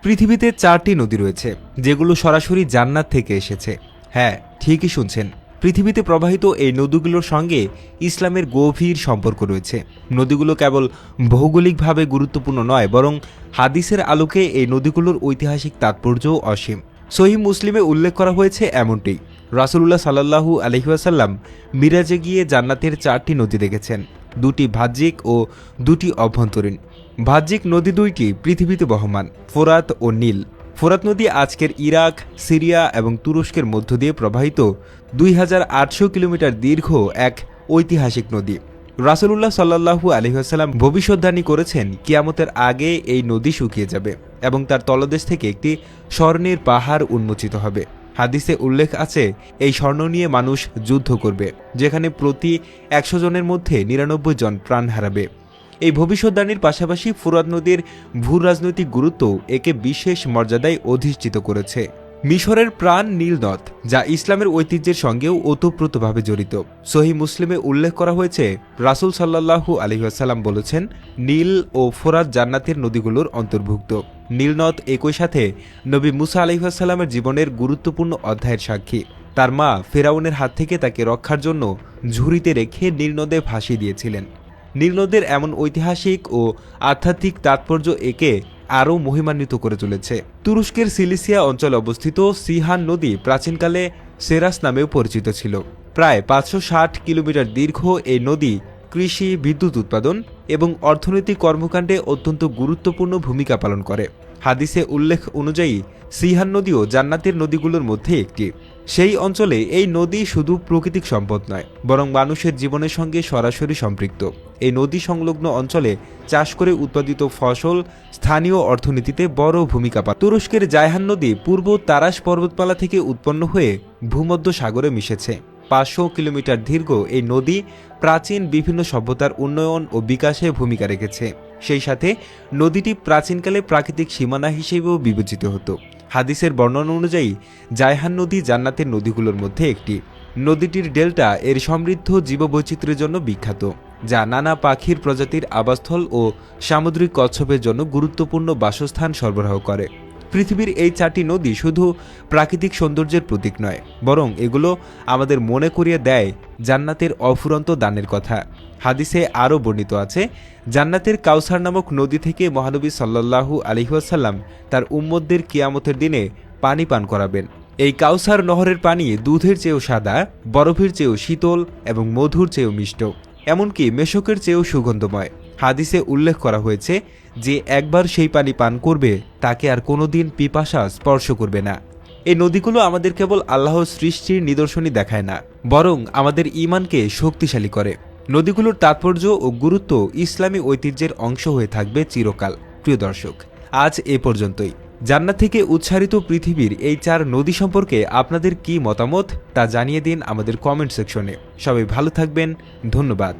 পৃথিবীতে 4টি নদী রয়েছে যেগুলো সরাসরি জান্নাত থেকে এসেছে। হ্যাঁ, ঠিকই শুনছেন, পৃথিবীতে প্রবাহিত এই নদীগুলোর সঙ্গে ইসলামের গভীর সম্পর্ক রয়েছে। নদীগুলো কেবল ভৌগোলিকভাবে গুরুত্বপূর্ণ নয়, বরং হাদিসের আলোকে এই নদীগুলোর ঐতিহাসিক তাৎপর্যও অসীম। সহিহ মুসলিমে উল্লেখ করা হয়েছে এমনটি, রাসূলুল্লাহ সাল্লাল্লাহু আলাইহি ওয়াসাল্লাম মিরাজে গিয়ে জান্নাতের 4টি নদী দেখেছেন, 2টি বাহ্যিক ও 2টি অভ্যন্তরীণ। বাহ্যিক নদী 2টি পৃথিবীতে বহমান, ফোরাত ও নীল। ফোরাত নদী আজকের ইরাক, সিরিয়া এবং তুরস্কের মধ্য দিয়ে প্রবাহিত 2800 কিলোমিটার দীর্ঘ এক ঐতিহাসিক নদী। রাসূলুল্লাহ সাল্লাল্লাহু আলাইহি ওয়াসাল্লাম ভবিষ্যদ্বাণী করেছেন কিয়ামতের আগে এই নদী শুকিয়ে যাবে এবং তার তলদেশ থেকে একটি স্বর্ণের পাহাড় উন্মোচিত হবে। হাদিসে উল্লেখ আছে, এই স্বর্ণ নিয়ে মানুষ যুদ্ধ করবে, যেখানে প্রতি 100 জনের মধ্যে 99 জন প্রাণ হারাবে। এই ভবিষ্যদ্বাণীর পাশাপাশি ফোরাত নদীর ভূ রাজনৈতিক গুরুত্ব একে বিশেষ মর্যাদায় অধিষ্ঠিত করেছে। মিশরের প্রাণ নীল নদ, যা ইসলামের ঐতিহ্যের সঙ্গেও ওতপ্রোতভাবে জড়িত। সহিহ মুসলিমে উল্লেখ করা হয়েছে, রাসূল সাল্লাল্লাহু আলাইহি ওয়াসাল্লাম বলেছেন, নীল ও ফোরাত জান্নাতের নদীগুলোর অন্তর্ভুক্ত। নীল নদ একই সাথে নবী মুসা আলাইহিস সালামের জীবনের গুরুত্বপূর্ণ অধ্যায়ের সাক্ষী। তার মা ফেরাউনের হাত থেকে তাকে রক্ষার জন্য ঝুড়িতে রেখে নীল নদে ভাসিয়ে দিয়েছিলেন। নীল নদের এমন ঐতিহাসিক ও আধ্যাত্মিক তাৎপর্য একে আরও মহিমান্বিত করে তুলেছে। তুরস্কের সিলিসিয়া অঞ্চলে অবস্থিত সিহান নদী প্রাচীনকালে সেরাস নামেও পরিচিত ছিল। প্রায় 560 কিলোমিটার দীর্ঘ এই নদী কৃষি, বিদ্যুৎ উৎপাদন এবং অর্থনৈতিক কর্মকাণ্ডে অত্যন্ত গুরুত্বপূর্ণ ভূমিকা পালন করে। হাদিসে উল্লেখ অনুযায়ী সিহান নদীও জান্নাতের নদীগুলোর মধ্যে একটি। সেই অঞ্চলে এই নদী শুধু প্রাকৃতিক সম্পদ নয়, বরং মানুষের জীবনের সঙ্গে সরাসরি সম্পৃক্ত। এই নদী সংলগ্ন অঞ্চলে চাষ করে উৎপাদিত ফসল স্থানীয় অর্থনীতিতে বড় ভূমিকা পালন। তুরস্কের জায়হান নদী পূর্ব তারাস পর্বতমালা থেকে উৎপন্ন হয়ে ভূমধ্য সাগরে মিশেছে। 500 কিলোমিটার দীর্ঘ এই নদী প্রাচীন বিভিন্ন সভ্যতার উন্নয়ন ও বিকাশে ভূমিকা রেখেছে। সেই সাথে নদীটি প্রাচীনকালে প্রাকৃতিক সীমানা হিসেবেও বিবেচিত হতো। হাদিসের বর্ণনা অনুযায়ী জায়হান নদী জান্নাতের নদীগুলোর মধ্যে একটি। নদীটির ডেল্টা এর সমৃদ্ধ জীববৈচিত্র্যের জন্য বিখ্যাত, যা নানা পাখির প্রজাতির আবাসস্থল ও সামুদ্রিক কচ্ছপের জন্য গুরুত্বপূর্ণ বাসস্থান সরবরাহ করে। পৃথিবীর এই 4টি নদী শুধু প্রাকৃতিক সৌন্দর্যের প্রতীক নয়, বরং এগুলো আমাদের মনে করিয়ে দেয় জান্নাতের অফুরন্ত দানের কথা। হাদিসে আরও বর্ণিত আছে, জান্নাতের কাউসার নামক নদী থেকে মহানবী সাল্লাল্লাহু আলাইহি ওয়াসাল্লাম তার উম্মতদের কিয়ামতের দিনে পানি পান করাবেন। এই কাউসার নহরের পানি দুধের চেয়েও সাদা, বরফের চেয়েও শীতল এবং মধুর চেয়েও মিষ্ট, এমনকি মেশকের চেয়েও সুগন্ধময়। হাদিসে উল্লেখ করা হয়েছে, যে একবার সেই পানি পান করবে তাকে আর কোনোদিন পিপাসা স্পর্শ করবে না। এই নদীগুলো আমাদের কেবল আল্লাহর সৃষ্টির নিদর্শনই দেখায় না, বরং আমাদের ঈমানকে শক্তিশালী করে। নদীগুলোর তাৎপর্য ও গুরুত্ব ইসলামী ঐতিহ্যের অংশ হয়ে থাকবে চিরকাল। প্রিয় দর্শক, আজ এ পর্যন্তই। জান্নাত থেকে উৎসারিত পৃথিবীর এই 4 নদী সম্পর্কে আপনাদের কি মতামত তা জানিয়ে দিন আমাদের কমেন্ট সেকশনে। সবাই ভালো থাকবেন, ধন্যবাদ।